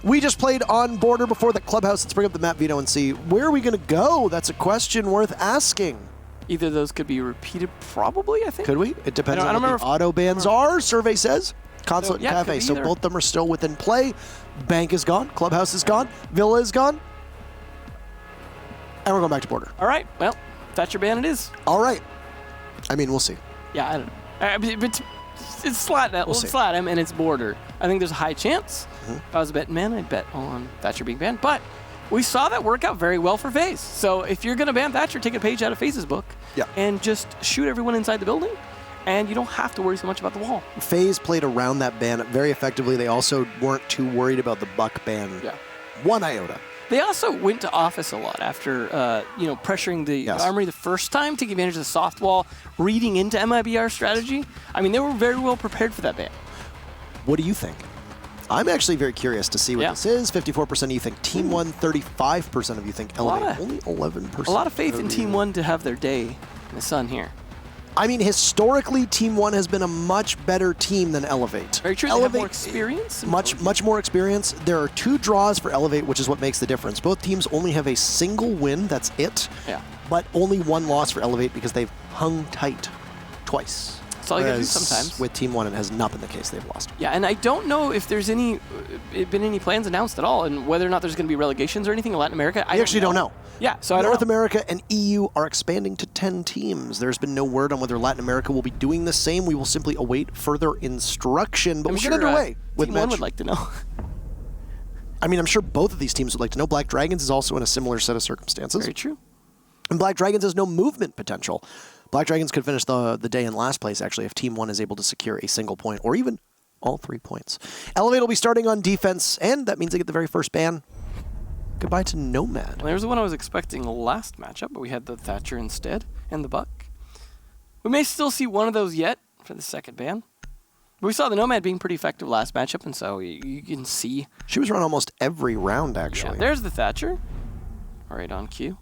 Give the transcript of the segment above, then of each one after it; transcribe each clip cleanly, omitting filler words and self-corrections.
We just played on Border before the clubhouse. Let's bring up the map, Veto, and see where are we going to go? That's a question worth asking. Either of those could be repeated, probably, I think. Could we? It depends on what the auto bans are, survey says. Consulate and Cafe. So both of them are still within play. Bank is gone. Clubhouse is gone. Villa is gone. And we're going back to Border. All right. Well, Thatcher ban it is. All right. I mean, we'll see. Yeah, I don't know. But it's LATAM and it's Border. I think there's a high chance. If I was a betting man, I'd bet on Thatcher being banned. But we saw that work out very well for FaZe. So if you're going to ban Thatcher, take a page out of FaZe's book and just shoot everyone inside the building. And you don't have to worry so much about the wall. FaZe played around that ban very effectively. They also weren't too worried about the Buck ban. One iota. They also went to office a lot after, pressuring the Armory the first time, taking advantage of the soft wall, reading into MIBR strategy. I mean, they were very well prepared for that ban. What do you think? I'm actually very curious to see what this is. 54% of you think Team One, 35% of you think Elevate, only 11%. A lot of faith in Team One to have their day in the sun here. I mean, historically, Team One has been a much better team than Elevate. Very true. Elevate, they have more experience. Much more experience. There are 2 draws for Elevate, which is what makes the difference. Both teams only have a single win. That's it. Yeah. But only 1 loss for Elevate because they've hung tight twice. That's all you gotta do sometimes. With Team One, it has not been the case. They've lost. Yeah, and I don't know if there's been any plans announced at all, and whether or not there's going to be relegations or anything in Latin America. I actually don't know. Yeah, so North America and EU are expanding to 10 teams. There's been no word on whether Latin America will be doing the same. We will simply await further instruction, but we'll get underway. Team One would like to know. I mean, I'm sure both of these teams would like to know. Black Dragons is also in a similar set of circumstances. Very true. And Black Dragons has no movement potential. Black Dragons could finish the day in last place, actually, if Team One is able to secure a single point, or even all 3 points. Elevate will be starting on defense, and that means they get the very first ban. Goodbye to Nomad. Well, there's the one I was expecting last matchup, but we had the Thatcher instead, and the Buck. We may still see one of those yet for the second ban. But we saw the Nomad being pretty effective last matchup, and so you can see. She was run almost every round, actually. Yeah, there's the Thatcher. All right, on cue.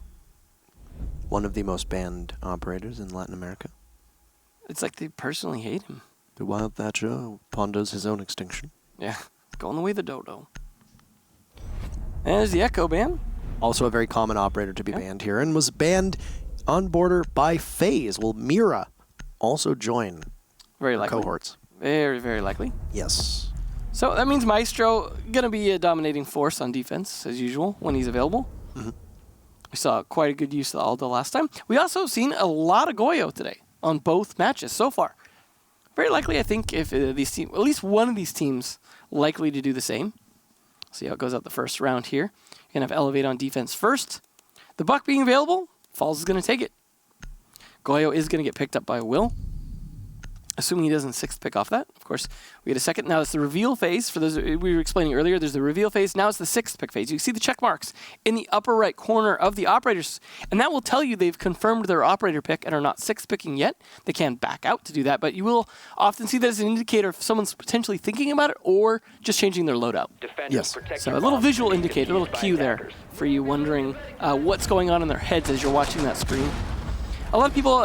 One of the most banned operators in Latin America. It's like they personally hate him. The Wild Thatcher ponders his own extinction. Yeah, going the way of the dodo. And there's the Echo ban. Also a very common operator to be banned here, and was banned on Border by FaZe. Will Mira also join very likely cohorts? Very, very likely. Yes. So that means Maestro going to be a dominating force on defense, as usual, when he's available. We saw quite a good use of the Aldo last time. We also seen a lot of Goyo today on both matches so far. Very likely, I think, if these teams, at least one of these teams, likely to do the same. See how it goes out the first round here. You're going to have Elevate on defense first. The Buck being available, Falls is going to take it. Goyo is going to get picked up by Will, assuming he doesn't 6th pick off that. Of course, we get a second. Now it's the reveal phase. For those we were explaining earlier, there's the reveal phase. Now it's the 6th pick phase. You see the check marks in the upper right corner of the operators, and that will tell you they've confirmed their operator pick and are not 6th picking yet. They can back out to do that, but you will often see that as an indicator if someone's potentially thinking about it or just changing their loadout. Yes. So a little visual indicator, a little cue there for you wondering what's going on in their heads as you're watching that screen. A lot of people,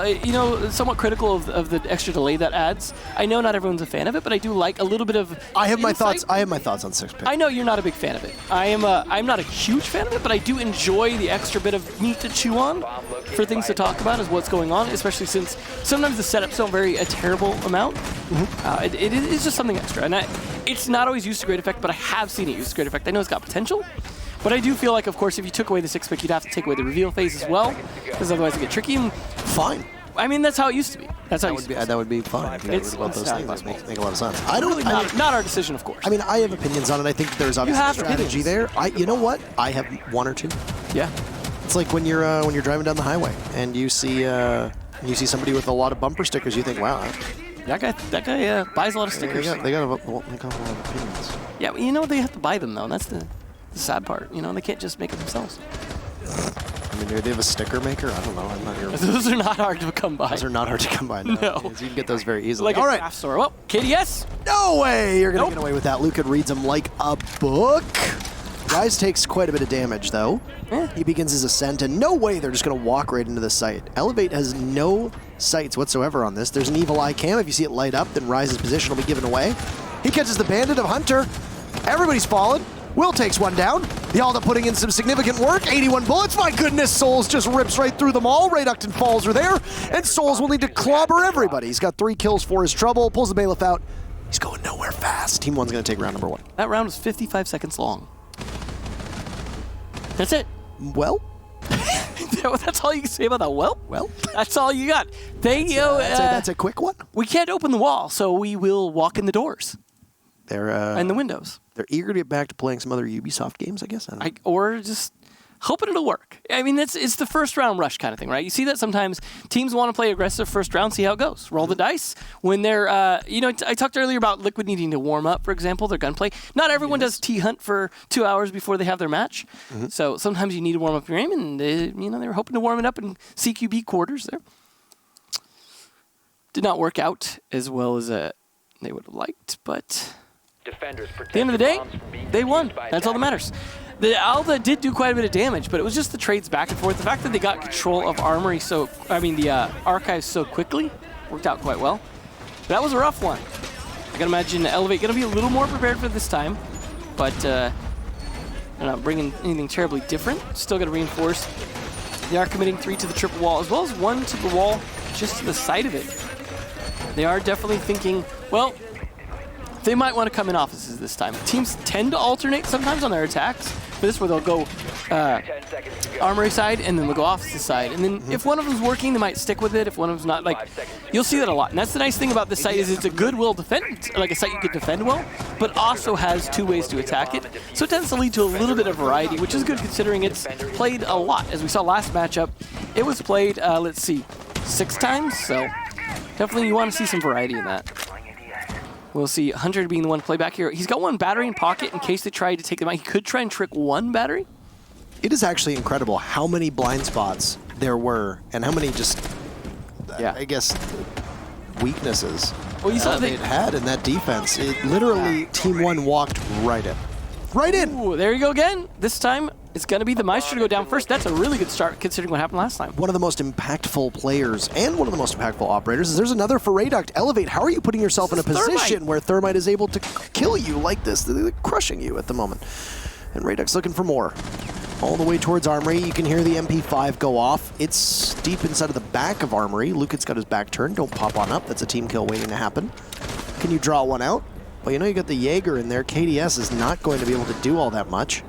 somewhat critical of the extra delay that adds. I know not everyone's a fan of it, but I do like a little bit of I have my thoughts on 6th pick. I know you're not a big fan of it. I'm not a huge fan of it, but I do enjoy the extra bit of meat to chew on for things to talk about as what's going on, especially since sometimes the setups don't vary a terrible amount. It is just something extra. And it's not always used to great effect, but I have seen it used to great effect. I know it's got potential. But I do feel like, of course, if you took away the 6th pick, you'd have to take away the reveal phase as well, because otherwise it get tricky. Fine. I mean, that's how it used to be. That would be fine. If you got rid of both those things, make a lot of sense. Not our decision, of course. I mean, I have opinions on it. I think there's obviously a strategy there. You know what? I have 1 or 2. Yeah. It's like when you're driving down the highway and you see somebody with a lot of bumper stickers. You think, wow, that guy buys a lot of stickers. They got a lot of opinions. Yeah, they have to buy them though. And that's the sad part. They can't just make it themselves. I mean, do they have a sticker maker? I don't know. I'm not here. Those are not hard to come by. Those are not hard to come by. No. You can get those very easily. Like a craft store. Well, KDS? No way! You're going to get away with that. Luca reads them like a book. Rise takes quite a bit of damage, though. He begins his ascent, and no way they're just going to walk right into the site. Elevate has no sights whatsoever on this. There's an evil eye cam. If you see it light up, then Rise's position will be given away. He catches the bandit of Hunter. Everybody's fallen. Will takes one down. The Alda putting in some significant work. 81 bullets. My goodness, Souls just rips right through them all. Reduct and Falls are there. And Souls will need to clobber everybody. He's got 3 kills for his trouble. Pulls the Bailiff out. He's going nowhere fast. Team 1's going to take round number 1. That round was 55 seconds long. That's it. Well? That's all you can say about that. Well? That's all you got. That's a quick one. We can't open the wall, so we will walk in the doors. And the windows. They're eager to get back to playing some other Ubisoft games, I guess. Or just hoping it'll work. I mean, it's the first round rush kind of thing, right? You see that sometimes teams want to play aggressive first round, see how it goes. Roll the dice. When they're, I talked earlier about Liquid needing to warm up, for example, their gunplay. Not everyone does T-Hunt for 2 hours before they have their match. So sometimes you need to warm up your aim, and they were hoping to warm it up in CQB quarters there. Did not work out as well as they would have liked, but at the end of the day, they won. That's all that matters. The Alda did do quite a bit of damage, but it was just the trades back and forth. The fact that they got control of Armory the Archives so quickly worked out quite well. That was a rough one. I can imagine Elevate going to be a little more prepared for this time, but they're not bringing anything terribly different. Still going to reinforce. They are committing 3 to the triple wall, as well as 1 to the wall just to the side of it. They are definitely thinking, well, they might want to come in offices this time. Teams tend to alternate sometimes on their attacks, but this is where they'll go Armory side, and then they'll go offices side. And then if one of them's working, they might stick with it. If one of them's not, you'll see that a lot. And that's the nice thing about this site is it's a goodwill defend, like a site you can defend well, but also has 2 ways to attack it. So it tends to lead to a little bit of variety, which is good considering it's played a lot. As we saw last matchup, it was played, 6 times, so definitely you want to see some variety in that. We'll see Hunter being the one to play back here. He's got 1 battery in pocket in case they try to take them out. He could try and trick 1 battery. It is actually incredible how many blind spots there were and how many just, I guess, weaknesses they had in that defense. It literally, Team 1 walked right in. Right in! Ooh, there you go again. This time, it's going to be the Maestro to go down first. That's a really good start considering what happened last time. One of the most impactful players and one of the most impactful operators is there's another for Reduct. Elevate, how are you putting yourself in a position where Thermite is able to kill you like this? They're crushing you at the moment. And Reduct's looking for more. All the way towards Armory, you can hear the MP5 go off. It's deep inside of the back of Armory. Lucan's got his back turned. Don't pop on up. That's a team kill waiting to happen. Can you draw one out? Well, you got the Jaeger in there. KDS is not going to be able to do all that much.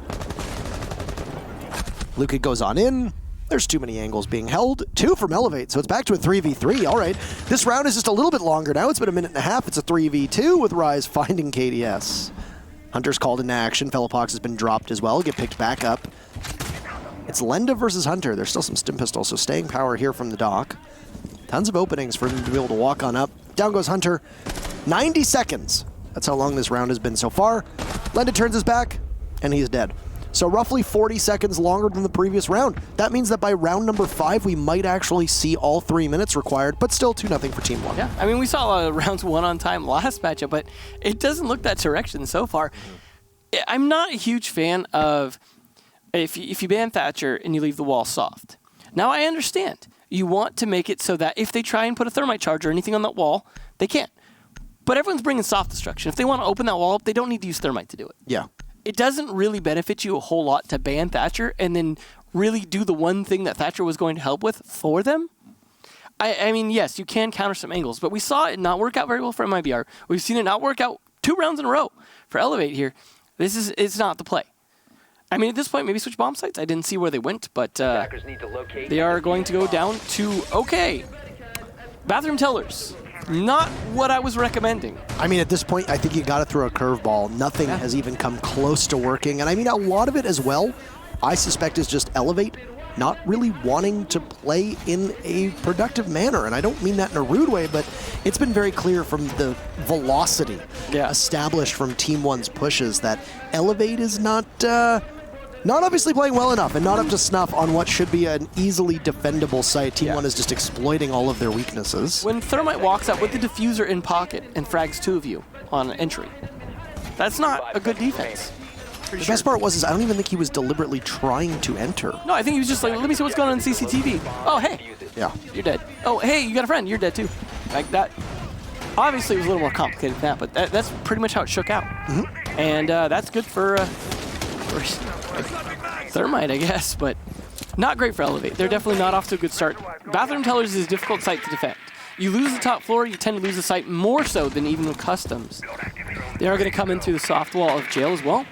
Luca goes on in. There's too many angles being held. 2 from Elevate, so it's back to a 3v3. All right, this round is just a little bit longer now. It's been a minute and a half. It's a 3v2 with Rise finding KDS. Hunter's called into action. Fellapox has been dropped as well. Get picked back up. It's Lenda versus Hunter. There's still some stim pistols, so staying power here from the dock. Tons of openings for him to be able to walk on up. Down goes Hunter. 90 seconds. That's how long this round has been so far. Lenda turns his back, and he's dead. So roughly 40 seconds longer than the previous round. That means that by round number 5, we might actually see all 3 minutes required, but still 2-0 for Team 1. Yeah, I mean, we saw rounds 1 on time last matchup, but it doesn't look that direction so far. I'm not a huge fan of if you ban Thatcher and you leave the wall soft. Now, I understand. You want to make it so that if they try and put a thermite charge or anything on that wall, they can't. But everyone's bringing soft destruction. If they want to open that wall up, they don't need to use thermite to do it. Yeah. It doesn't really benefit you a whole lot to ban Thatcher and then really do the one thing that Thatcher was going to help with for them. I mean, yes, you can counter some angles, but we saw it not work out very well for MIBR. We've seen it not work out 2 rounds in a row for Elevate here. It's not the play. I mean, at this point, maybe switch bomb sites. I didn't see where they went, but they are going to go down to, bathroom tellers. Not what I was recommending. I mean, at this point, I think you got to throw a curveball. Nothing has even come close to working. And I mean, a lot of it as well, I suspect is just Elevate not really wanting to play in a productive manner. And I don't mean that in a rude way, but it's been very clear from the velocity established from Team 1's pushes that Elevate is not obviously playing well enough and not up to snuff on what should be an easily defendable site. Team 1 is just exploiting all of their weaknesses. When Thermite walks out with the diffuser in pocket and frags 2 of you on entry, that's not a good defense. The best part was I don't even think he was deliberately trying to enter. No, I think he was just like, let me see what's going on in CCTV. Oh, hey. Yeah. You're dead. Oh, hey, you got a friend. You're dead too. Like that. Obviously, it was a little more complicated than that, but that's pretty much how it shook out. And that's good for Or Thermite, I guess, but not great for Elevate. They're definitely not off to a good start. Bathroom Tellers is a difficult site to defend. You lose the top floor, you tend to lose the site more so than even with Customs. They are going to come in through the soft wall of jail as well.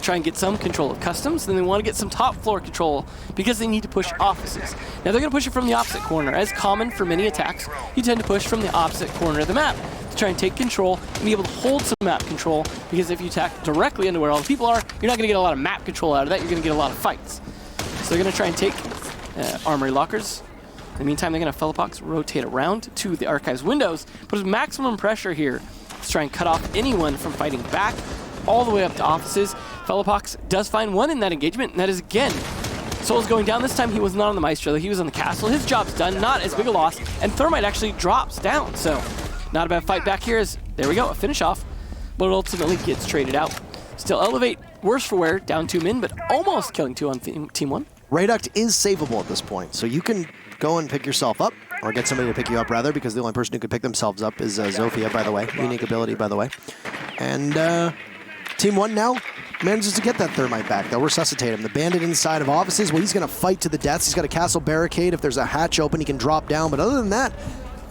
Try and get some control of Customs, then they want to get some top floor control because they need to push offices. Now they're going to push it from the opposite corner. As common for many attacks, you tend to push from the opposite corner of the map to try and take control and be able to hold some map control, because if you attack directly into where all the people are, you're not going to get a lot of map control out of that, you're going to get a lot of fights. So they're going to try and take armory lockers. In the meantime, they're going to Fellapox rotate around to the Archives windows, but with maximum pressure here to try and cut off anyone from fighting back all the way up to offices. Fellapox does find one in that engagement, and that is again Soul's going down. This time he was not on the Maestro, he was on the castle. His job's done, not as big a loss, and Thermite actually drops down. So not a bad fight back here as, there we go, a finish off, but it ultimately gets traded out. Still Elevate, worse for wear, down 2 men, but almost killing 2 on Team 1. Rayduct is savable at this point, so you can go and pick yourself up, or get somebody to pick you up rather, because the only person who could pick themselves up is Zofia, by the way. Unique ability, by the way. And Team 1 now manages to get that Thermite back. They'll resuscitate him. The Bandit inside of offices, well, he's going to fight to the death. He's got a castle barricade. If there's a hatch open, he can drop down. But other than that,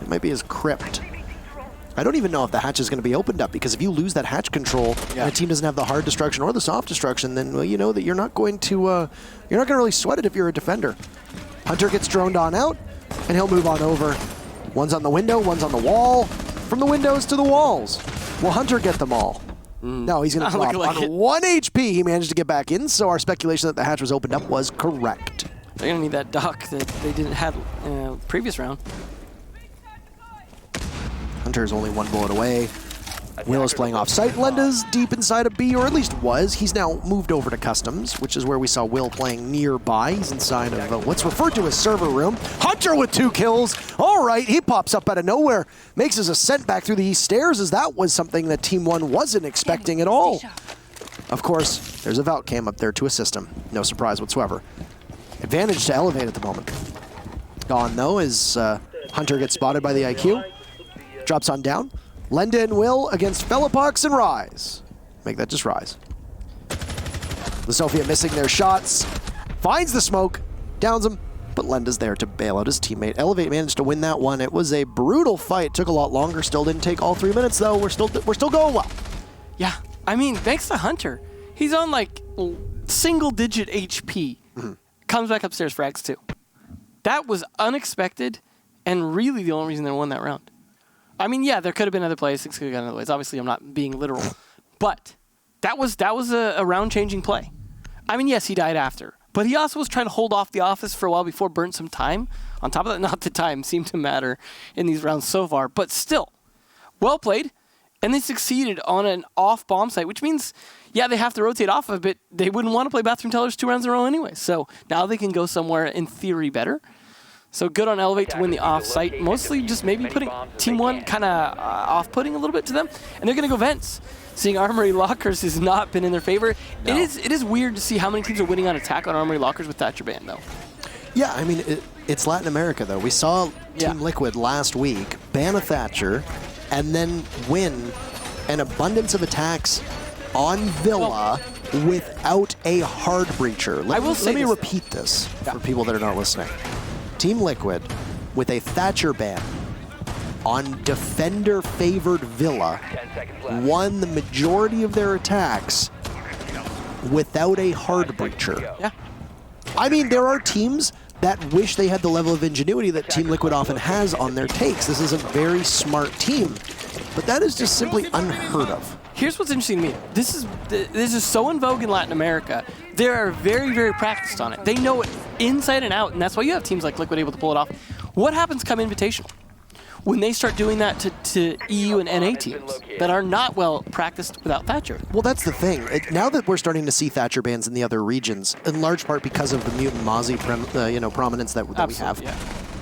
it might be his crypt. I don't even know if the hatch is going to be opened up, because if you lose that hatch control and a team doesn't have the hard destruction or the soft destruction, then well, you know that you're not going to really sweat it if you're a defender. Hunter gets droned on out, and he'll move on over. One's on the window, one's on the wall. From the windows to the walls. Will Hunter get them all? No, he's going to drop on 1 HP. He managed to get back in, so our speculation that the hatch was opened up was correct. They're going to need that dock that they didn't have previous round. Hunter's only 1 bullet away. Will is playing off-site. Lenda's deep inside of B, or at least was. He's now moved over to Customs, which is where we saw Will playing nearby. He's inside of what's referred to as server room. Hunter with 2 kills. All right, he pops up out of nowhere. Makes his ascent back through the east stairs, as that was something that Team 1 wasn't expecting at all. Of course, there's a Valk cam up there to assist him. No surprise whatsoever. Advantage to Elevate at the moment. Gone, though, as Hunter gets spotted by the IQ. Drops on down. Lenda and Will against Fellapox and Rise. Make that just Rise. The Sophia missing their shots. Finds the smoke. Downs him. But Lenda's there to bail out his teammate. Elevate managed to win that one. It was a brutal fight. Took a lot longer. Still didn't take all 3 minutes, though. We're still going well. Yeah. I mean, thanks to Hunter. He's on, like, single-digit HP. Comes back upstairs for X2. That was unexpected, and really the only reason they won that round. I mean, yeah, there could have been other plays. Things could have gone other ways. Obviously, I'm not being literal. But that was a round-changing play. I mean, yes, he died after. But he also was trying to hold off the office for a while before burnt some time. On top of that, not the time seemed to matter in these rounds so far. But still, well played. And they succeeded on an off bomb site, which means, yeah, they have to rotate off of it. They wouldn't want to play Bathroom Tellers 2 rounds in a row anyway. So now they can go somewhere, in theory, better. So good on Elevate to win the off-site, mostly just maybe putting Team 1 kind of off-putting a little bit to them. And they're going to go Vents. Seeing Armory Lockers has not been in their favor. No. It is weird to see how many teams are winning on attack on Armory Lockers with Thatcher Ban, though. Yeah, I mean, it's Latin America, though. We saw Team Liquid last week ban a Thatcher and then win an abundance of attacks on Villa without a hard breacher. Let me repeat this for people that are not listening. Team Liquid, with a Thatcher ban on defender-favored Villa, won the majority of their attacks without a hard breacher. Yeah. I mean, there are teams that wish they had the level of ingenuity that Team Liquid often has on their takes. This is a very smart team, but that is just simply unheard of. Here's what's interesting to me. This is so in vogue in Latin America. They are very, very practiced on it. They know it inside and out, and that's why you have teams like Liquid able to pull it off. What happens come Invitational? When they start doing that to EU and NA teams that are not well practiced without Thatcher. Well, that's the thing. Now that we're starting to see Thatcher bans in the other regions, in large part because of the Mutant Mozzie prominence that we have,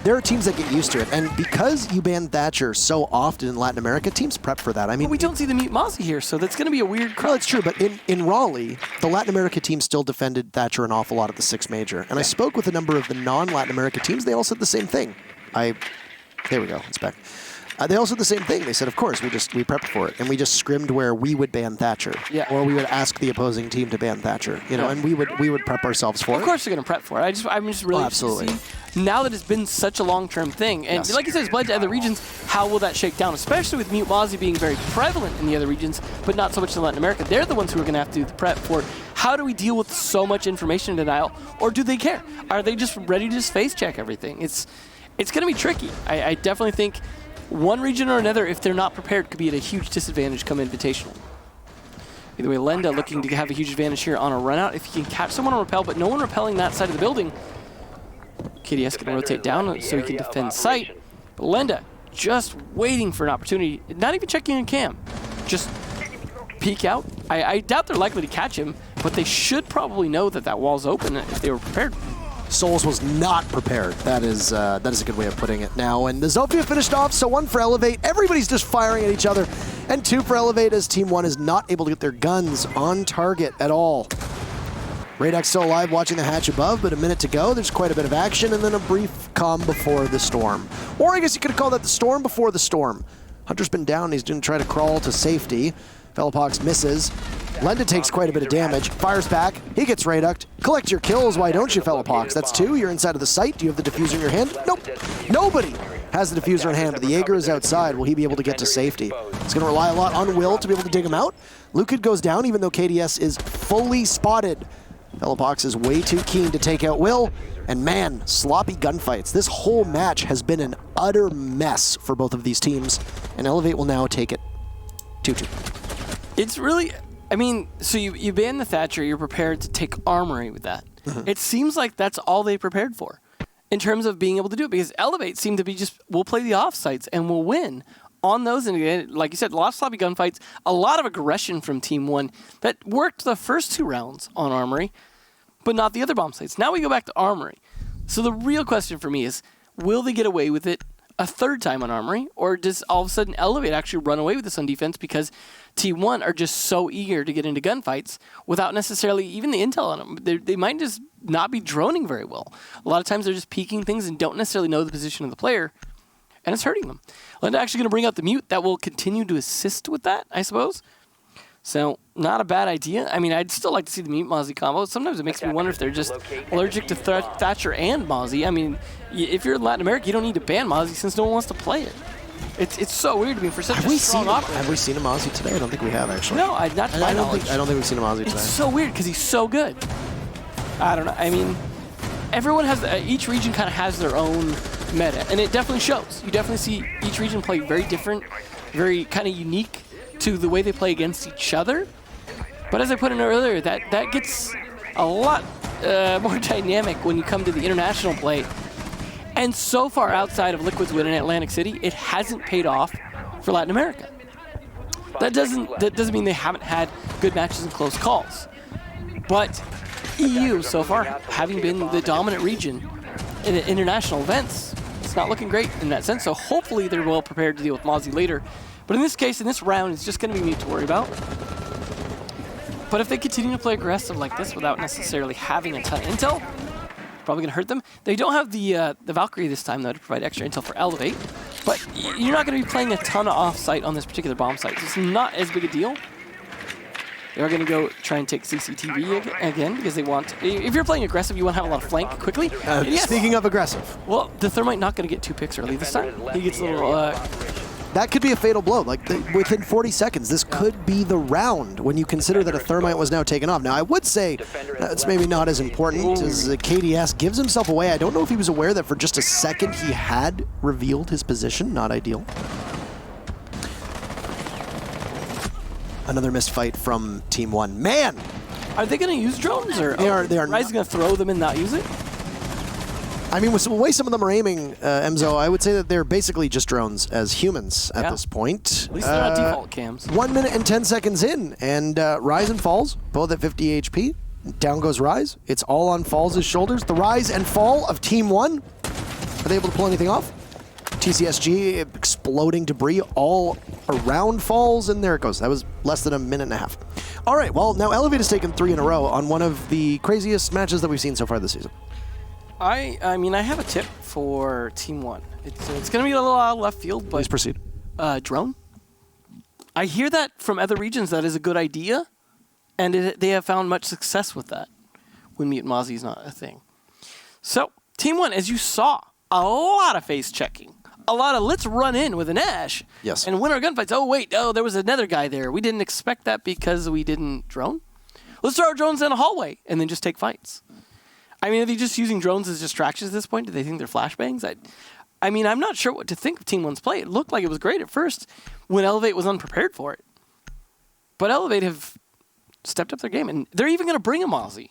there are teams that get used to it. And because you ban Thatcher so often in Latin America, teams prep for that. I mean, we don't see the Mutant Mozzie here, so that's going to be a weird crowd. Well, it's true, but in Raleigh, the Latin America team still defended Thatcher an awful lot at the 6 major. And I spoke with a number of the non-Latin America teams. They all said the same thing. There we go. It's back. They also did the same thing. They said, of course, we prepped for it, and we just scrimmed where we would ban Thatcher, or we would ask the opposing team to ban Thatcher, and we would prep ourselves for it. Of course, they're going to prep for it. I'm just really absolutely. interested to see, now that it's been such a long-term thing, and like you said, it's bled to other regions. How will that shake down? Especially with Mute Mozzie being very prevalent in the other regions, but not so much in Latin America. They're the ones who are going to have to do the prep for how do we deal with so much information denial, or do they care? Are they just ready to just face check everything? It's going to be tricky. I definitely think one region or another, if they're not prepared, could be at a huge disadvantage come Invitational. Either way, Lenda looking to have a huge advantage here on a run out. If he can catch someone on repel, but no one repelling that side of the building, KDS can rotate down so he can defend sight. But Lenda just waiting for an opportunity, not even checking in cam, just peek out. I doubt they're likely to catch him, but they should probably know that that wall's open if they were prepared. Souls was not prepared. That is a good way of putting it now. And the Zofia finished off, so 1 for Elevate. Everybody's just firing at each other. And 2 for Elevate as Team 1 is not able to get their guns on target at all. Radak's still alive watching the hatch above, but a minute to go. There's quite a bit of action, and then a brief calm before the storm. Or I guess you could call that the storm before the storm. Hunter's been down. He's going to try to crawl to safety. Velopox misses. Lenda takes quite a bit of damage. Fires back. He gets Raduct. Collect your kills, why don't you, Velopox? That's 2. You're inside of the site. Do you have the diffuser in your hand? Nope. Nobody has the diffuser in hand, but the Jaeger is outside. Will he be able to get to safety? It's going to rely a lot on Will to be able to dig him out. Lukid goes down, even though KDS is fully spotted. Velopox is way too keen to take out Will. And man, sloppy gunfights. This whole match has been an utter mess for both of these teams. And Elevate will now take it 2-2. It's really, I mean, so you ban the Thatcher, you're prepared to take Armory with that. It seems like that's all they prepared for in terms of being able to do it, because Elevate seemed to be just, we'll play the offsites and we'll win on those. And again, like you said, a lot of sloppy gunfights, a lot of aggression from Team 1 that worked the first 2 rounds on Armory, but not the other bomb sites. Now we go back to Armory. So the real question for me is, will they get away with it a 3rd time on Armory, or does all of a sudden Elevate actually run away with this on defense because T1 are just so eager to get into gunfights without necessarily even the intel on them? They might just not be droning very well. A lot of times they're just peeking things and don't necessarily know the position of the player, and it's hurting them. Lenda actually going to bring out the mute that will continue to assist with that, I suppose. So, not a bad idea. I mean, I'd still like to see the Mute Mozzie combo. Sometimes it makes me wonder if they're just allergic to Thatcher and Mozzie. I mean, if you're in Latin America, you don't need to ban Mozzie since no one wants to play it. It's so weird to me for such a strong operator. Have we seen a Mozzie today? I don't think we have, actually. No, not to my knowledge. I don't think we've seen a Mozzie today. It's so weird because he's so good. I don't know. I mean, everyone has, each region kind of has their own meta, and it definitely shows. You definitely see each region play very different, very kind of unique to the way they play against each other. But as I put in earlier, that gets a lot more dynamic when you come to the international play. And so far outside of Liquid's win in Atlantic City, it hasn't paid off for Latin America. That doesn't mean they haven't had good matches and close calls. But EU so far, having been the dominant region in international events, it's not looking great in that sense. So hopefully they're well prepared to deal with Mozzie later. But in this case, in this round, it's just going to be Mute to worry about. But if they continue to play aggressive like this without necessarily having a ton of intel, probably going to hurt them. They don't have the Valkyrie this time, though, to provide extra intel for Elevate. But you're not going to be playing a ton of off-site on this particular bomb site. So it's not as big a deal. They are going to go try and take CCTV again because they want... If you're playing aggressive, you want to have a lot of flank quickly. Yes. Speaking of aggressive. Well, the Thermite not going to get 2 picks early this time. He gets a little... That could be a fatal blow. Like, within 40 seconds, this could be the round when you consider that a Thermite was now taken off. Now, I would say it's maybe not as important as KDS gives himself away. I don't know if he was aware that for just a second he had revealed his position. Not ideal. Another missed fight from Team 1. Man! Are they going to use drones? Or they are Rise going to throw them and not use it? I mean, with the way some of them are aiming, Emzo, I would say that they're basically just drones as humans at this point. At least they're not default cams. 1 minute and 10 seconds in, and Rise and Falls, both at 50 HP. Down goes Rise. It's all on Falls' shoulders. The rise and fall of Team 1. Are they able to pull anything off? TCSG exploding debris all around Falls, and there it goes. That was less than a minute and a half. All right, well, now Elevate has taken 3 in a row on one of the craziest matches that we've seen so far this season. I mean, I have a tip for Team 1. It's going to be a little out of left field, but... Please proceed. Drone. I hear that from other regions that is a good idea, and they have found much success with that when Mutant Mozzie is not a thing. So, Team 1, as you saw, a lot of face checking. A lot of let's run in with an Ash. Yes. And win our gunfights. Oh, wait. Oh, there was another guy there. We didn't expect that because we didn't drone. Let's throw our drones in a hallway and then just take fights. I mean, are they just using drones as distractions at this point? Do they think they're flashbangs? I mean, I'm not sure what to think of Team 1's play. It looked like it was great at first when Elevate was unprepared for it. But Elevate have stepped up their game, and they're even going to bring a Mozzie.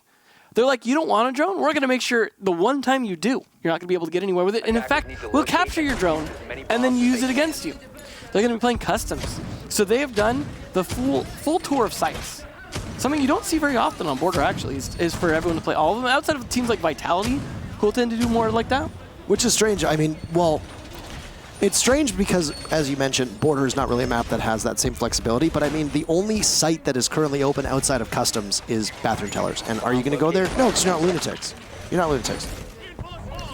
They're like, you don't want a drone? We're going to make sure the one time you do, you're not going to be able to get anywhere with it. And in fact, we'll capture your drone and then use it against you. They're going to be playing customs. So they have done the full tour of sites. Something you don't see very often on Border, actually, is for everyone to play all of them, outside of teams like Vitality, who will tend to do more like that. Which is strange. I mean, well, it's strange because, as you mentioned, Border is not really a map that has that same flexibility. But I mean, the only site that is currently open outside of customs is Bathroom Tellers. And are you going to go there? No, because you're not lunatics. You're not lunatics.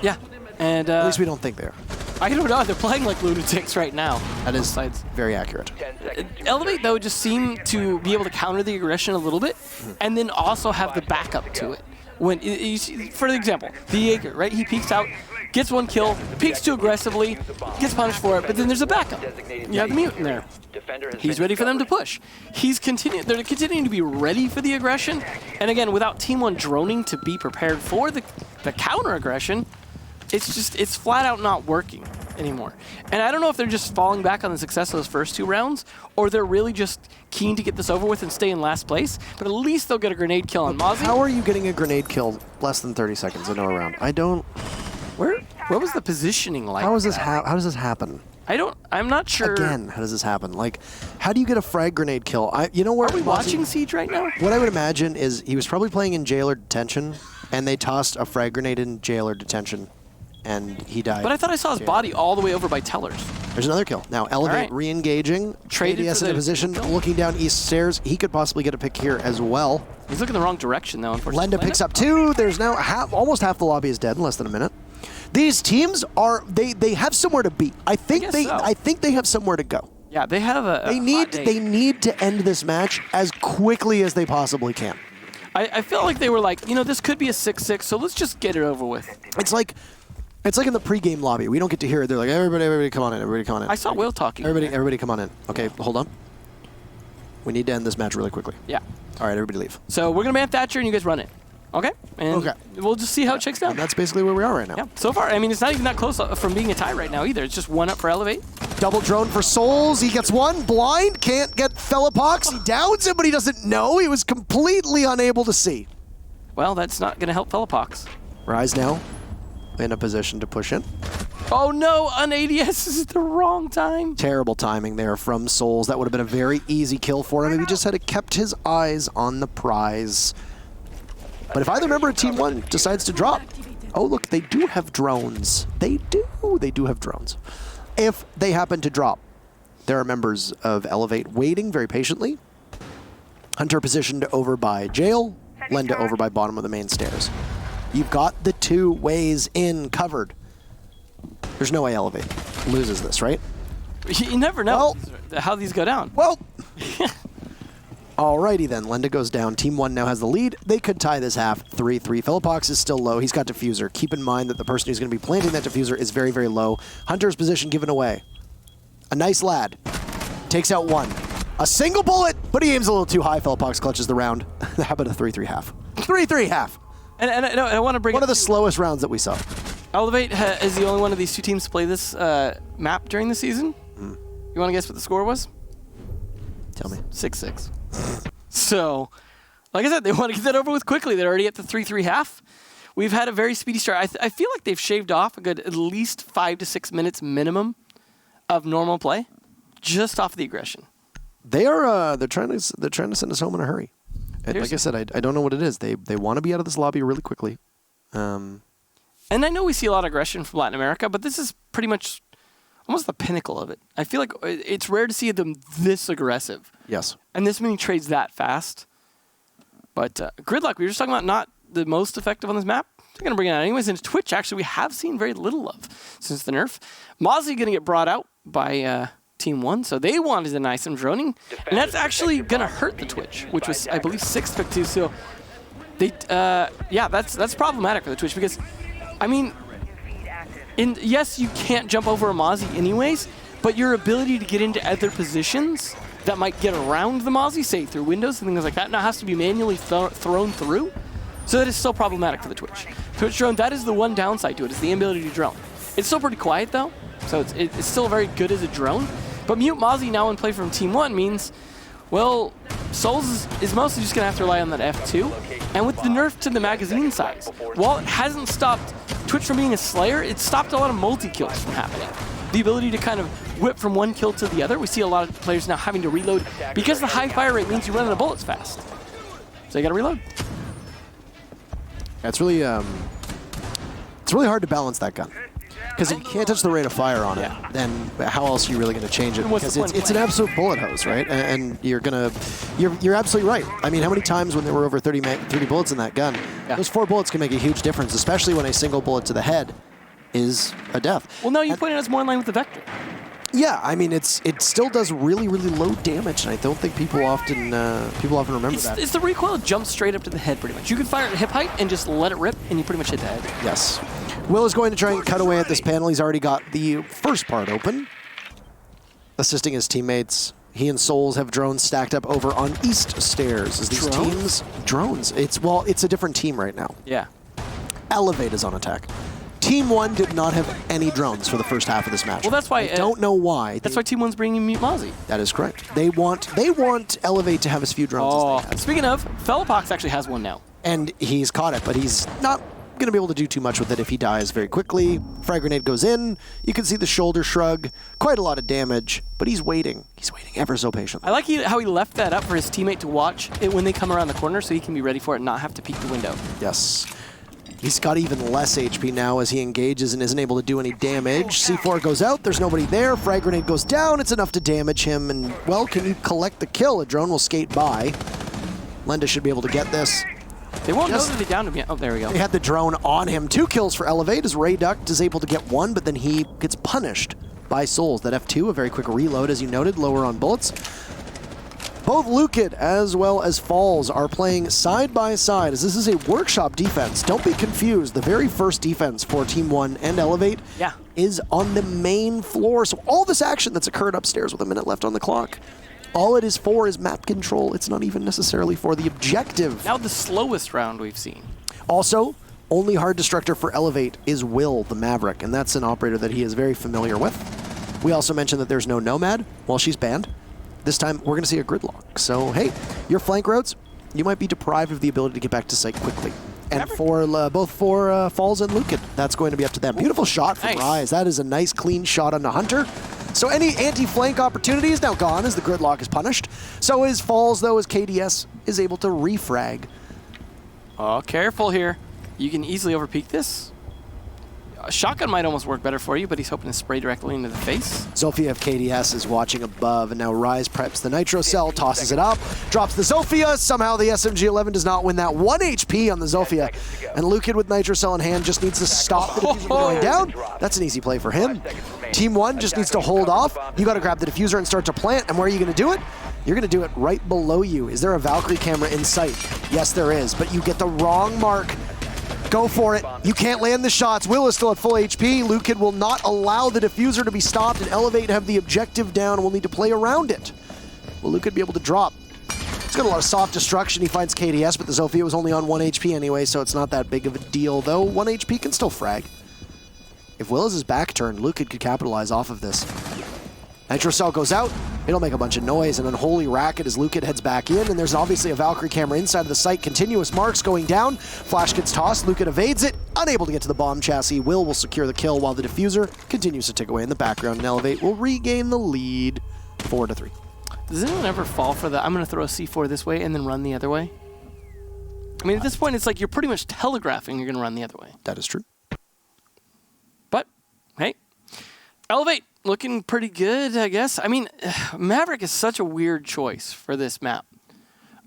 Yeah. And at least we don't think they are. I don't know. They're playing like lunatics right now. That is very accurate. Elevate, though, just seem to be able to counter the aggression a little bit and then also have the backup to it. When you see, for example, the Jaeger, right? He peeks out, gets one kill, peeks too aggressively, gets punished for it, but then there's a backup. You have the Mutant there. He's ready for them to push. They're continuing to be ready for the aggression, and again, without Team 1 droning to be prepared for the counter aggression, it's flat out not working anymore. And I don't know if they're just falling back on the success of those first 2 rounds, or they're really just keen to get this over with and stay in last place, but at least they'll get a grenade kill on Mozzie. How are you getting a grenade kill less than 30 seconds into a round? I don't... Where was the positioning like? How does this happen? I'm not sure. Again, how does this happen? Like, how do you get a frag grenade kill? You know where? Are we watching Siege right now? What I would imagine is he was probably playing in jail or detention, and they tossed a frag grenade in jail or detention, and he died. But I thought I saw his body all the way over by Tellers. There's another kill. Now, Elevate re-engaging. Traded ADS in a position, looking down east stairs. He could possibly get a pick here as well. He's looking the wrong direction, though, unfortunately. Lenda picks up 2. There's now almost half the lobby is dead in less than a minute. These teams are they have somewhere to be. I think they have somewhere to go. Yeah, they have they need to end this match as quickly as they possibly can. I feel like they were like, this could be a 6-6, so let's just get it over with. It's like in the pregame lobby. We don't get to hear it. They're like, everybody come on in. Everybody come on in. I saw Will talking. Everybody come on in. Okay, hold on. We need to end this match really quickly. Yeah. All right, everybody leave. So we're going to ban Thatcher and you guys run it. Okay? And we'll just see how it shakes down. And that's basically where we are right now. Yeah. So far, I mean, it's not even that close from being a tie right now either. It's just 1 up for Elevate. Double drone for Souls. He gets 1. Blind. Can't get Felipox. He downs him, but he doesn't know. He was completely unable to see. Well, that's not going to help Felipox. Rise now in a position to push in. Oh no, an ADS is at the wrong time. Terrible timing there from Souls. That would have been a very easy kill for him if he just had kept his eyes on the prize. But if either member of Team 1 decides to drop, oh look, they do have drones. They do have drones. If they happen to drop, there are members of Elevate waiting very patiently. Hunter positioned over by jail, Lenda over by bottom of the main stairs. You've got the 2 ways in covered. There's no way Elevate loses this, right? You never know how these go down. Well, alrighty then. Lenda goes down. Team 1 now has the lead. They could tie this half 3-3. Felipox is still low. He's got Diffuser. Keep in mind that the person who's going to be planting that Diffuser is very, very low. Hunter's position given away. A nice lad. Takes out 1. A single bullet, but he aims a little too high. Felipox clutches the round. How about a 3-3 half? 3-3 half. And I want to bring one of the slowest rounds that we saw. Elevate is the only one of these 2 teams to play this map during the season. You want to guess what the score was? Tell me. 6-6. So, like I said, they want to get that over with quickly. They're already at the 3-3 half. We've had a very speedy start. I feel like they've shaved off a good at least 5 to 6 minutes minimum of normal play, just off the aggression. They're trying to send us home in a hurry. Like I said, I don't know what it is. They want to be out of this lobby really quickly. And I know we see a lot of aggression from Latin America, but this is pretty much almost the pinnacle of it. I feel like it's rare to see them this aggressive. Yes. And this many trades that fast. But Gridlock, we were just talking about not the most effective on this map. They're going to bring it out anyways. And Twitch, actually, we have seen very little of since the nerf. Mozzie going to get brought out by Team 1, so they wanted to deny some droning. And that's actually going to hurt the Twitch, which was, I believe, 6th pick too. So, they, yeah, that's problematic for the Twitch because, I mean, yes, you can't jump over a Mozzie anyways, but your ability to get into other positions that might get around the Mozzie, say through windows and things like that, now has to be manually thrown through. So that is still problematic for the Twitch. Twitch drone, that is the one downside to it, is the inability to drone. It's still pretty quiet though, so it's still very good as a drone. But mute Mozzie now in play from Team 1 means, well, Souls is mostly just going to have to rely on that F2. And with the nerf to the magazine size, while it hasn't stopped Twitch from being a Slayer, it stopped a lot of multi-kills from happening. The ability to kind of whip from one kill to the other. We see a lot of players now having to reload because the high fire rate means you run out of bullets fast. So you got to reload. It's really hard to balance that gun. Because if you can't touch the rate of fire on it, then how else are you really going to change it? Because it's an absolute bullet hose, right? And you're absolutely right. I mean, how many times when there were over 30 bullets in that gun, those 4 bullets can make a huge difference, especially when a single bullet to the head is a death. Well, no, you pointed out it's more in line with the Vector. Yeah, I mean, it still does really, really low damage, and I don't think people often remember that. It's the recoil jumps straight up to the head, pretty much. You can fire at hip height and just let it rip, and you pretty much hit the head. Yes. Will is going to try and cut away at this panel. He's already got the first part open. Assisting his teammates. He and Souls have drones stacked up over on east stairs. As these teams... Drones? It's a different team right now. Yeah. Elevate is on attack. Team 1 did not have any drones for the first half of this match. Well, that's why... I don't know why. That's why Team 1's bringing Mute Mozzie. That is correct. They want Elevate to have as few drones as they have. Speaking of, Fellapox actually has one now. And he's caught it, but he's not going to be able to do too much with it if he dies very quickly. Frag grenade goes in. You can see the shoulder shrug. Quite a lot of damage, but he's waiting. He's waiting ever so patiently. I like how he left that up for his teammate to watch it when they come around the corner so he can be ready for it and not have to peek the window. Yes. He's got even less HP now as he engages and isn't able to do any damage. C4 goes out. There's nobody there. Frag grenade goes down. It's enough to damage him. And, well, can you collect the kill? A drone will skate by. Lenda should be able to get this. They won't know that they downed him yet. Oh, there we go. They had the drone on him. 2 kills for Elevate as Ray Duct is able to get 1, but then he gets punished by Souls. That F2, a very quick reload, as you noted, lower on bullets. Both Lukid as well as Falls are playing side by side as this is a workshop defense. Don't be confused. The very first defense for Team 1 and Elevate is on the main floor. So all this action that's occurred upstairs with a minute left on the clock, all it is for is map control. It's not even necessarily for the objective. Now the slowest round we've seen. Also, only hard destructor for Elevate is Will, the Maverick, and that's an operator that he is very familiar with. We also mentioned that there's no Nomad. Well, she's banned. This time, we're going to see a gridlock. So, hey, your flank routes, you might be deprived of the ability to get back to site quickly. And for both for Falls and Lukid, that's going to be up to them. Beautiful shot from Rise. That is a nice, clean shot on the Hunter. So any anti-flank opportunity is now gone as the gridlock is punished. So is Falls, though, as KDS is able to refrag. Oh, careful here. You can easily overpeak this. A shotgun might almost work better for you, but he's hoping to spray directly into the face. Zofia of KDS is watching above, and now Rise preps the Nitro Cell, tosses it up, drops the Zofia. Somehow the SMG-11 does not win that. 1 HP on the Zofia, and Lukid with Nitro Cell in hand just needs to stop the diffuser from going down. That's an easy play for him. Team 1 just needs to hold off. You got to grab the diffuser and start to plant, and where are you going to do it? You're going to do it right below you. Is there a Valkyrie camera in sight? Yes, there is, but you get the wrong mark. Go for it. You can't land the shots. Will is still at full HP. Lukid will not allow the diffuser to be stopped, and Elevate have the objective down. We'll need to play around it. Will Lukid be able to drop? He's got a lot of soft destruction. He finds KDS, but the Zofia was only on 1 HP anyway, so it's not that big of a deal, though. 1 HP can still frag. If Will is his back turn, Lukid could capitalize off of this. Nitro Cell goes out. It'll make a bunch of noise, an unholy racket as Lukid heads back in, and there's obviously a Valkyrie camera inside of the site. Continuous marks going down. Flash gets tossed. Lukid evades it. Unable to get to the bomb chassis. Will secure the kill while the diffuser continues to tick away in the background, and Elevate will regain the lead 4-3. Does anyone ever fall for the, I'm going to throw a C4 this way and then run the other way? I mean, at this point, it's like you're pretty much telegraphing you're going to run the other way. That is true. But, hey, Elevate. Looking pretty good, I guess. I mean, Maverick is such a weird choice for this map.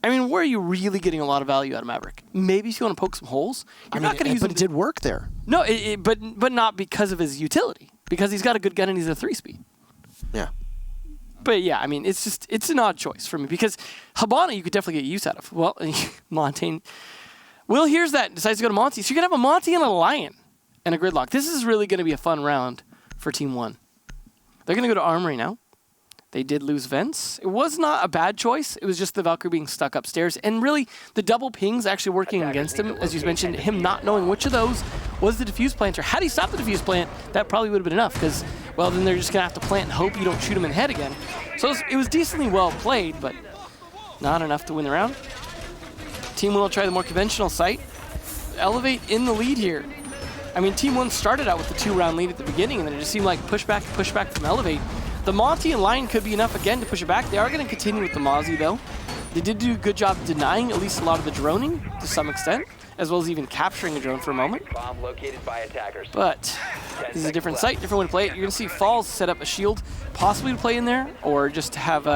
I mean, where are you really getting a lot of value out of Maverick? Maybe if you want to poke some holes. You're not going to use him. But it did work there. No, but not because of his utility. Because he's got a good gun and he's a 3-speed. Yeah. But yeah, I mean, it's an odd choice for me because Habana you could definitely get use out of. Well, Montaigne. Will hears that and decides to go to Monty. So you're going to have a Monty and a Lion and a Gridlock. This is really going to be a fun round for Team 1. They're going to go to Armory now. They did lose Vents. It was not a bad choice. It was just the Valkyrie being stuck upstairs. And really, the double pings actually working against him, as you mentioned, him not knowing which of those was the defuse planter. Had he stopped the defuse plant, that probably would have been enough because, well, then they're just going to have to plant and hope you don't shoot him in the head again. So it was decently well played, but not enough to win the round. Team 1 will try the more conventional site. Elevate in the lead here. I mean, Team 1 started out with the 2-round lead at the beginning, and then it just seemed like pushback from Elevate. The Monty and Lion could be enough again to push it back. They are going to continue with the Mozzie, though. They did do a good job denying at least a lot of the droning to some extent, as well as even capturing a drone for a moment. Bomb located by attackers. But this is a different site, different way to play it. You're going to see Falls set up a shield, possibly to play in there, or just to have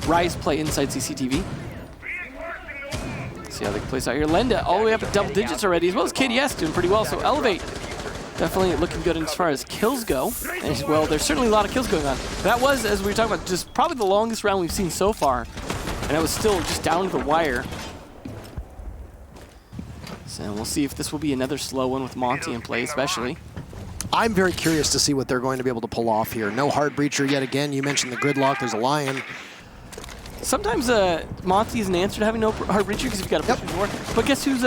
Rise play inside CCTV. See how they can place out here. Lenda all the way up at double digits already, as well as KDS doing pretty well. So Elevate definitely looking good as far as kills go. And well, there's certainly a lot of kills going on. That was, as we were talking about, just probably the longest round we've seen so far. And it was still just down to the wire. So we'll see if this will be another slow one with Monty in play, especially. I'm very curious to see what they're going to be able to pull off here. No hard breacher yet again. You mentioned the Gridlock. There's a Lion. Sometimes Monty is an answer to having no hard breacher because you've got to push more. But guess who's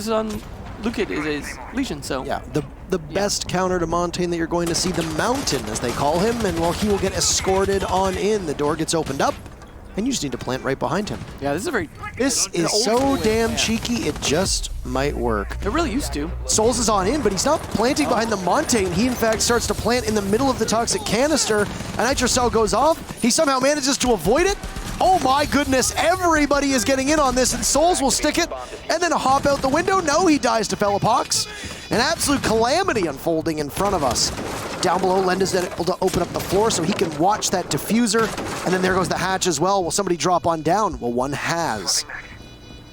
on Luke is Legion, so. Yeah, the best counter to Montaigne that you're going to see, the Mountain, as they call him, and well, he will get escorted on in. The door gets opened up, and you just need to plant right behind him. Yeah, this is This is so damn cheeky, it just might work. It really used to. Souls is on in, but he's not planting behind the Montaigne. He, in fact, starts to plant in the middle of the toxic canister. A Nitro Cell goes off. He somehow manages to avoid it. Oh my goodness, everybody is getting in on this, and Souls will stick it, and then hop out the window. No, he dies to Fellopox. An absolute calamity unfolding in front of us. Down below, Lenda's then able to open up the floor so he can watch that diffuser, and then there goes the hatch as well. Will somebody drop on down? Well, one has.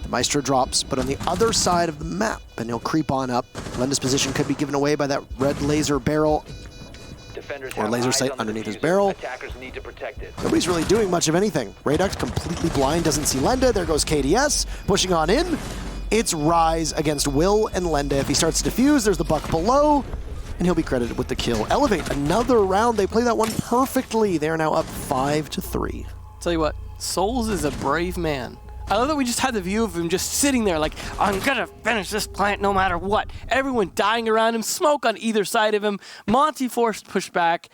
The Maestro drops, but on the other side of the map, and he'll creep on up. Lenda's position could be given away by that red laser barrel, or laser sight underneath his barrel. Need to protect it. Nobody's really doing much of anything. Radux completely blind, doesn't see Lenda. There goes KDS, pushing on in. It's Rise against Will and Lenda. If he starts to defuse, there's the buck below, and he'll be credited with the kill. Elevate, another round. They play that one perfectly. They are now up 5-3. Tell you what, Souls is a brave man. I love that we just had the view of him just sitting there like, I'm gonna finish this plant no matter what. Everyone dying around him, smoke on either side of him. Monty forced pushback.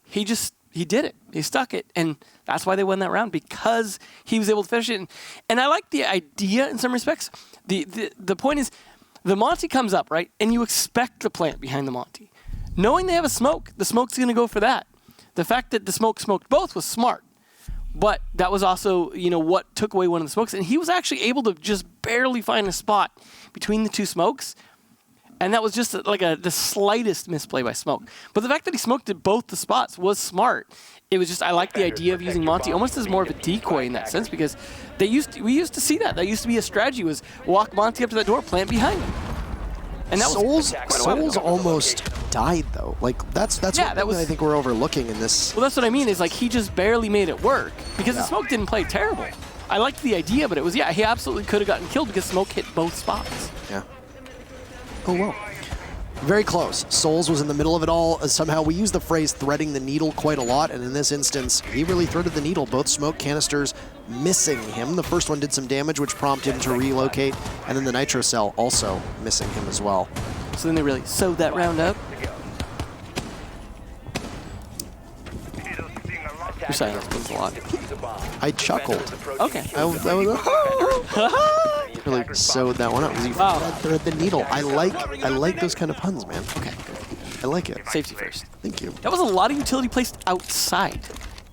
He did it. He stuck it. And that's why they won that round, because he was able to finish it. And I like the idea in some respects. The point is, the Monty comes up, right? And you expect the plant behind the Monty. Knowing they have a smoke, the smoke's gonna go for that. The fact that the smoke smoked both was smart. But that was also, what took away one of the smokes. And he was actually able to just barely find a spot between the two smokes. And that was just the slightest misplay by Smoke. But the fact that he smoked at both the spots was smart. It was just, I like the idea of using Monty almost as more of a decoy in that sense, because we used to see that. That used to be a strategy, was walk Monty up to that door, plant behind him. And that Souls almost died, though. That's what I think we're overlooking in this. Well, that's what I mean, is he just barely made it work, because the Smoke didn't play terrible. I liked the idea, but it was, he absolutely could have gotten killed because Smoke hit both spots. Yeah. Oh, well. Very close. Souls was in the middle of it all. Somehow we use the phrase threading the needle quite a lot, and in this instance, he really threaded the needle. Both smoke canisters missing him. The first one did some damage, which prompted him to relocate, and then the Nitro Cell also missing him as well. So then they really sewed that round up. Your silence means a lot. I chuckled. Okay. I really sewed that one up because you thread the needle. I like those kind of puns, man. Okay. I like it. Safety first. Thank you. That was a lot of utility placed outside.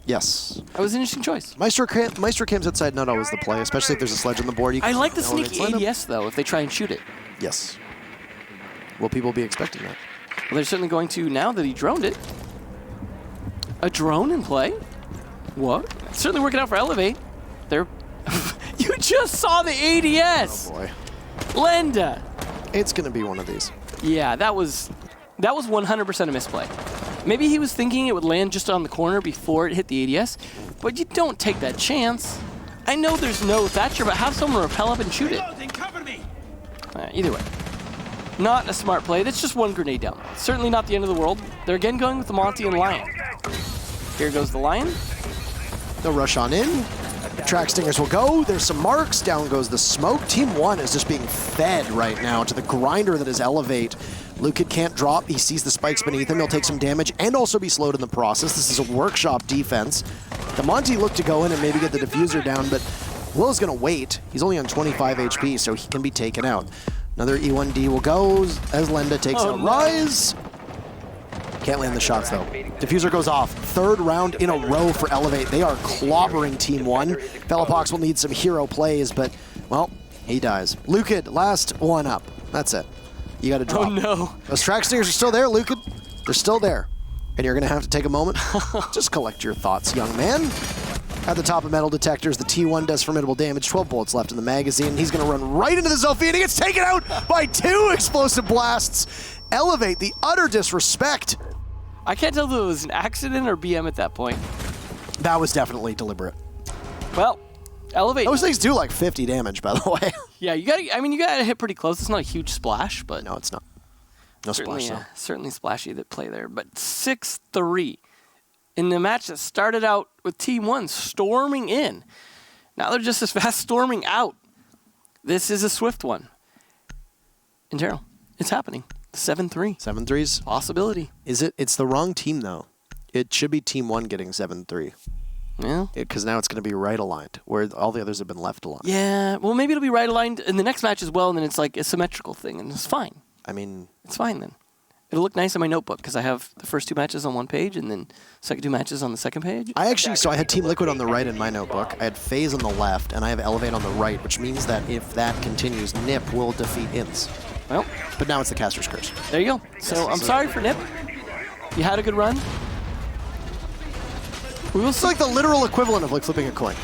Yes. That was an interesting choice. Maestro cams outside, not always the play, especially if there's a sledge on the board. I like the sneaky ADS, though, if they try and shoot it. Yes. Will people be expecting that? Well, they're certainly going to now that he droned it. A drone in play? What? It's certainly working out for Elevate. They're... just saw the ADS. Oh boy. Lenda. It's going to be one of these. Yeah, that was 100% a misplay. Maybe he was thinking it would land just on the corner before it hit the ADS, but you don't take that chance. I know there's no Thatcher, but have someone rappel up and shoot it. Either way, not a smart play. That's just one grenade down. Certainly not the end of the world. They're again going with the Monty and Lion. Here goes the Lion. They'll rush on in. Track stingers will go. There's some marks. Down goes the smoke. Team 1 is just being fed right now to the grinder that is Elevate. Lukid can't drop. He sees the spikes beneath him. He'll take some damage and also be slowed in the process. This is a workshop defense. The Monty looked to go in and maybe get the diffuser down, but Will is going to wait. He's only on 25 HP, so he can be taken out. Another E1D will go as Lenda takes out Rise. Can't land the shots, though. Diffuser goes off. Third round in a row for Elevate. They are clobbering Team 1. Fellapox will need some hero plays, but, well, he dies. Lukid, last one up. That's it. You got to drop. Oh, no. Those track stingers are still there, Lukid. They're still there. And you're going to have to take a moment. Just collect your thoughts, young man. At the top of metal detectors, the T1 does formidable damage. 12 bullets left in the magazine. He's going to run right into the Zofia, and he gets taken out by 2 explosive blasts. Elevate the utter disrespect. I can't tell if it was an accident or BM at that point. That was definitely deliberate. Well, Elevate. Those things do like 50 damage, by the way. Yeah, you gotta hit pretty close. It's not a huge splash, but No, it's not. No splash, though. Certainly splashy that play there. But 6-3 in the match that started out with Team 1 storming in. Now they're just as fast storming out. This is a swift one. And Terrell, it's happening. 7-3. 7-3s. Possibility. Is it? It's the wrong team, though. It should be Team 1 getting 7-3. Yeah. Because now it's going to be right aligned, where all the others have been left aligned. Yeah. Well, maybe it'll be right aligned in the next match as well, and then it's like a symmetrical thing, and it's fine. I mean... It's fine then. It'll look nice in my notebook because I have the first 2 matches on one page and then second 2 matches on the second page. I had Team Liquid on the right in my notebook. I had FaZe on the left, and I have Elevate on the right, which means that if that continues, Nip will defeat Inns. Well, but now it's the Caster's Curse. There you go. So I'm sorry for Nip. You had a good run. We will It's like the literal equivalent of like flipping a coin.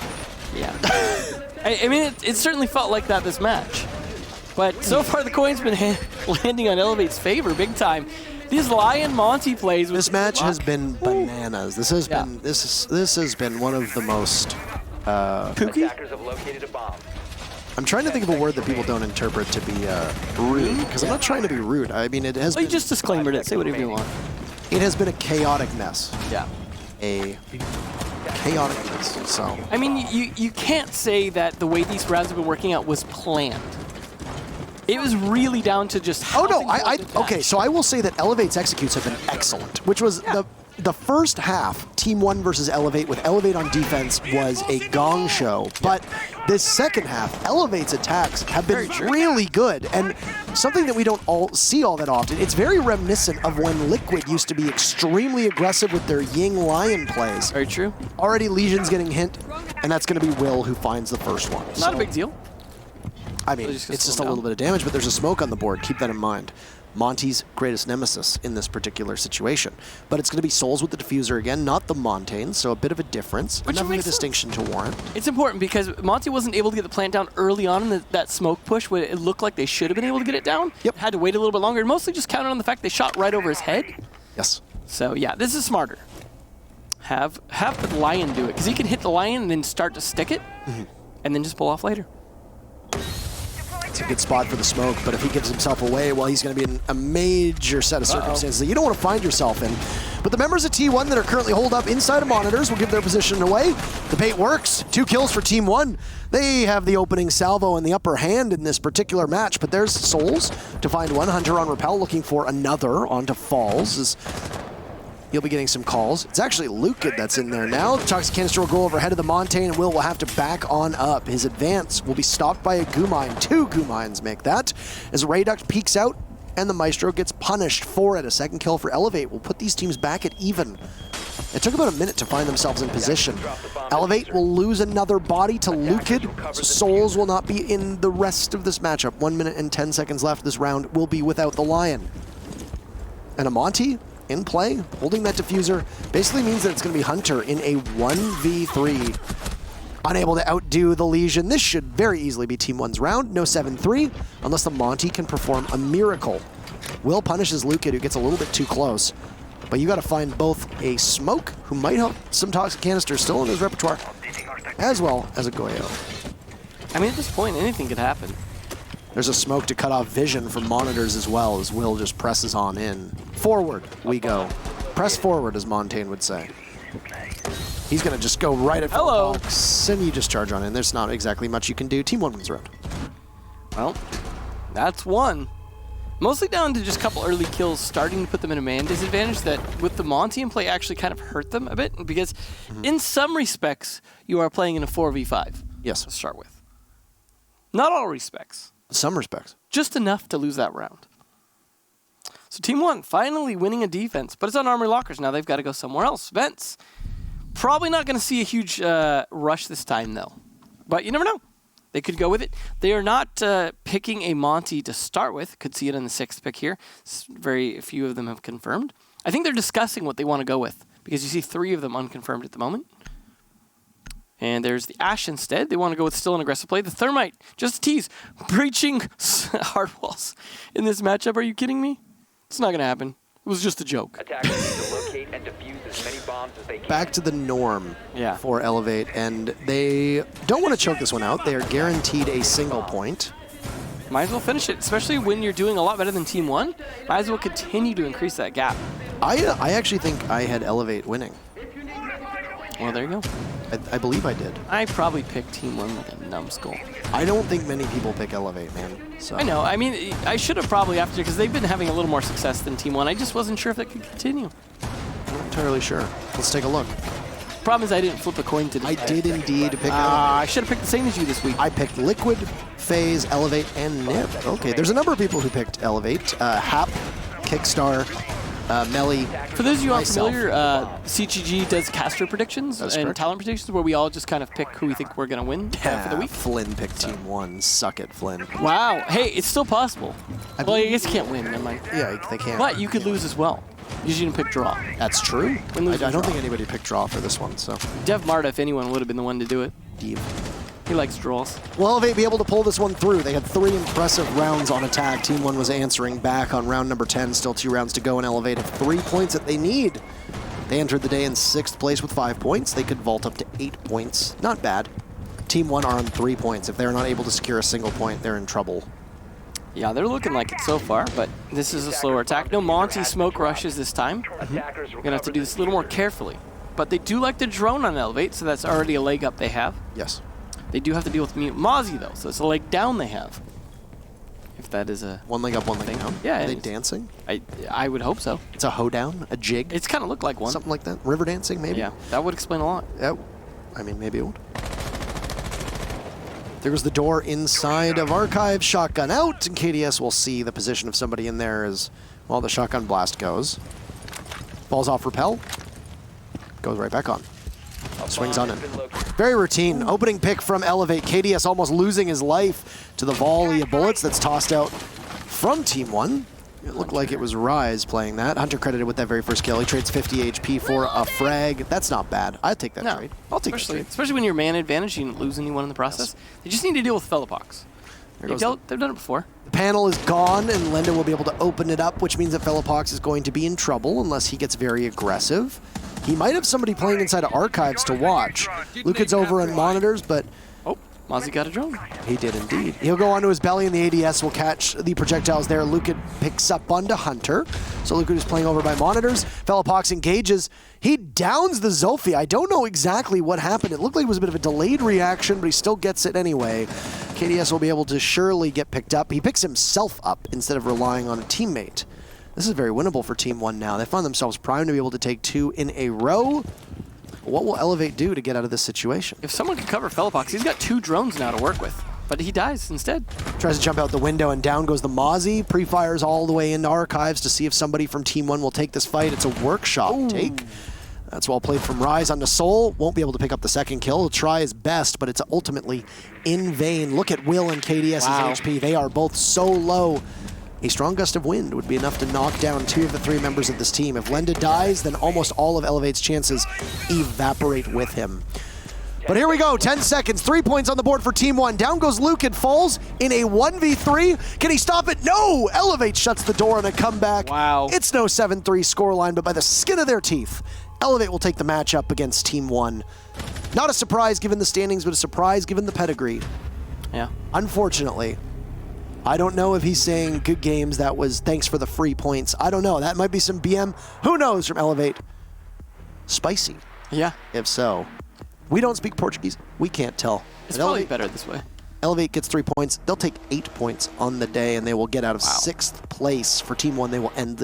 Yeah. I mean, it certainly felt like that this match. But so far, the coin's been landing on Elevate's favor big time. These Lion Monty plays. This match has been bananas. This has been this has been one of the most. Pookie? Attackers have located a bomb. I'm trying to think of a word that people don't interpret to be rude, because I'm not trying to be rude. I mean, it has. Well, you just disclaimed it. Say whatever you want. It has been a chaotic mess. Yeah. A chaotic mess. So. I mean, you can't say that the way these rounds have been working out was planned. It was really down to just how okay, so I will say that Elevate's executes have been excellent, which was the first half, Team 1 versus Elevate, with Elevate on defense was a gong show, but this second half, Elevate's attacks have been really good, and something that we don't see all that often. It's very reminiscent of when Liquid used to be extremely aggressive with their Ying Lion plays. Very true. Already Legion's getting hint, and that's going to be Will who finds the first one. Not a big deal. I mean, it's just a little bit of damage, but there's a smoke on the board. Keep that in mind. Monty's greatest nemesis in this particular situation. But it's going to be Souls with the diffuser again, not the Montaigne, so a bit of a difference. Which enough of a makes distinction to warrant. It's important because Monty wasn't able to get the plant down early on in that smoke push when it looked like they should have been able to get it down. Yep. Had to wait a little bit longer, and mostly just counted on the fact they shot right over his head. Yes. So yeah, this is smarter. Have the Lion do it, because he can hit the Lion and then start to stick it, and then just pull off later. It's a good spot for the smoke, but if he gives himself away, well, he's going to be in a major set of circumstances that you don't want to find yourself in. But the members of T1 that are currently holed up inside of monitors will give their position away. The bait works. 2 kills for Team 1. They have the opening salvo and the upper hand in this particular match, but there's Souls to find one. Hunter on Repel looking for another onto Falls. He'll be getting some calls. It's actually Lukid that's in there now. The Toxic Canister will go overhead of the Montaigne, and Will have to back on up. His advance will be stopped by a Goo Mine. 2 Goo Mines make that. As Rayduct peeks out, and the Maestro gets punished for it. A second kill for Elevate will put these teams back at even. It took about a minute to find themselves in position. Elevate will lose another body to Lukid. Souls will not be in the rest of this matchup. 1 minute and 10 seconds left. This round will be without the Lion. And Amonte in play, holding that diffuser, basically means that it's going to be Hunter in a 1v3 Unable to outdo the Legion. This should very easily be Team 1's round. No 7-3, unless the Monty can perform a miracle. Will punishes Lucid, who gets a little bit too close. But you got to find both a Smoke, who might have some Toxic Canisters still in his repertoire, as well as a Goyo. I mean, at this point, anything could happen. There's a Smoke to cut off vision from Monitors as well, as Will just presses on in. Forward we go. Press forward, as Montaigne would say. He's going to just go right at Fox, and you just charge on in. There's not exactly much you can do. Team 1 wins round. Well, that's one. Mostly down to just a couple early kills starting to put them in a man disadvantage that with the Monty in play actually kind of hurt them a bit because in some respects you are playing in a 4v5. Yes. To start with. Not all respects. Some respects. Just enough to lose that round. So Team 1 finally winning a defense, but it's on Armory Lockers. Now they've got to go somewhere else. Vents. Probably not going to see a huge rush this time, though. But you never know. They could go with it. They are not picking a Monty to start with. Could see it in the 6th pick here. Very few of them have confirmed. I think they're discussing what they want to go with because you see 3 of them unconfirmed at the moment. And there's the Ash instead. They want to go with still an aggressive play. The Thermite, just a tease, breaching hard walls in this matchup. Are you kidding me? It's not going to happen. It was just a joke. Attackers need to locate and defuse as many bombs as they can. Back to the norm for Elevate, and they don't want to choke this one out. They are guaranteed a single point. Might as well finish it, especially when you're doing a lot better than Team 1. Might as well continue to increase that gap. I actually think I had Elevate winning. Well, there you go. I believe I did. I probably picked Team 1 with a numbskull. I don't think many people pick Elevate, man. So. I know. I mean, I should have probably after because they've been having a little more success than Team 1. I just wasn't sure if it could continue. I'm not entirely sure. Let's take a look. Problem is I didn't flip a coin today. I did indeed pick Elevate. I should have picked the same as you this week. I picked Liquid, FaZe, Elevate, and Nib. Okay, there's a number of people who picked Elevate. Hap, Kickstar, Melly. For those of you unfamiliar, CGG does caster predictions and talent predictions where we all just kind of pick who we think we're going to win for the week. Flynn picked Team 1. Suck it, Flynn. Wow. Hey, it's still possible. Well, I guess you can't win. Never mind. Yeah, they can't. But you could lose as well. Because you didn't pick draw. That's true. I don't think anybody picked draw for this one. So Dev Marta, if anyone, would have been the one to do it. Deep. He likes draws. Will Elevate be able to pull this one through? They had 3 impressive rounds on attack. Team 1 was answering back on round number 10. Still 2 rounds to go, and Elevate have 3 points that they need. They entered the day in 6th place with 5 points. They could vault up to 8 points. Not bad. Team 1 are on 3 points. If they're not able to secure a single point, they're in trouble. Yeah, they're looking like it so far, but this is a slower attack. No Monty smoke rushes this time. We're going to have to do this a little more carefully. But they do like the drone on Elevate, so that's already a leg up they have. Yes. They do have to deal with Mozzie, though, so it's a leg down they have. If that is a... One leg up, one leg down? Yeah. Are they dancing? I would hope so. It's a hoedown? A jig? It's kind of looked like one. Something like that? River dancing, maybe? Yeah, that would explain a lot. Yeah, I mean, maybe it would. There goes the door inside of Archive. Shotgun out, and KDS will see the position of somebody in there as, well, the shotgun blast goes. Falls off rappel. Goes right back on. Swings on in. Very routine. Opening pick from Elevate. KDS almost losing his life to the volley of bullets that's tossed out from Team 1. It looked like it was Rise playing that. Hunter credited with that very first kill. He trades 50 HP for a frag. That's not bad. I'd take that trade. I'll take that trade. Especially when you're man advantage, you didn't lose anyone in the process. They just need to deal with Fellapox. They've done it before. The panel is gone, and Lenda will be able to open it up, which means that Fellapox is going to be in trouble unless he gets very aggressive. He might have somebody playing inside of Archives to watch. Lucad's over on monitors, but... Oh, Mozzie got a drone. He did indeed. He'll go onto his belly, and the ADS will catch the projectiles there. Lucad picks up onto Hunter. So Lucad is playing over by monitors. Fellapox engages. He downs the Zofia. I don't know exactly what happened. It looked like it was a bit of a delayed reaction, but he still gets it anyway. KDS will be able to surely get picked up. He picks himself up instead of relying on a teammate. This is very winnable for Team 1 now. They find themselves primed to be able to take 2 in a row. What will Elevate do to get out of this situation? If someone can cover Fellapox, he's got 2 drones now to work with. But he dies instead. Tries to jump out the window, and down goes the Mozzie. Pre-fires all the way into Archives to see if somebody from Team 1 will take this fight. It's a workshop take. That's well played from Rise onto Soul. Won't be able to pick up the second kill. He'll try his best, but it's ultimately in vain. Look at Will and KDS's HP. They are both so low. A strong gust of wind would be enough to knock down 2 of the 3 members of this team. If Lenda dies, then almost all of Elevate's chances evaporate with him. But here we go, 10 seconds, 3 points on the board for Team 1. Down goes Luke and falls in a 1v3. Can he stop it? No! Elevate shuts the door on a comeback. Wow. It's no 7-3 scoreline, but by the skin of their teeth, Elevate will take the matchup against Team 1. Not a surprise given the standings, but a surprise given the pedigree. Yeah. Unfortunately, I don't know if he's saying good games, that was thanks for the free points. I don't know, that might be some BM, who knows, from Elevate. Spicy. Yeah. If so. We don't speak Portuguese. We can't tell. It's But probably better this way. Elevate gets 3 points. They'll take 8 points on the day, and they will get out of Wow. 6th place. For Team 1, they will end the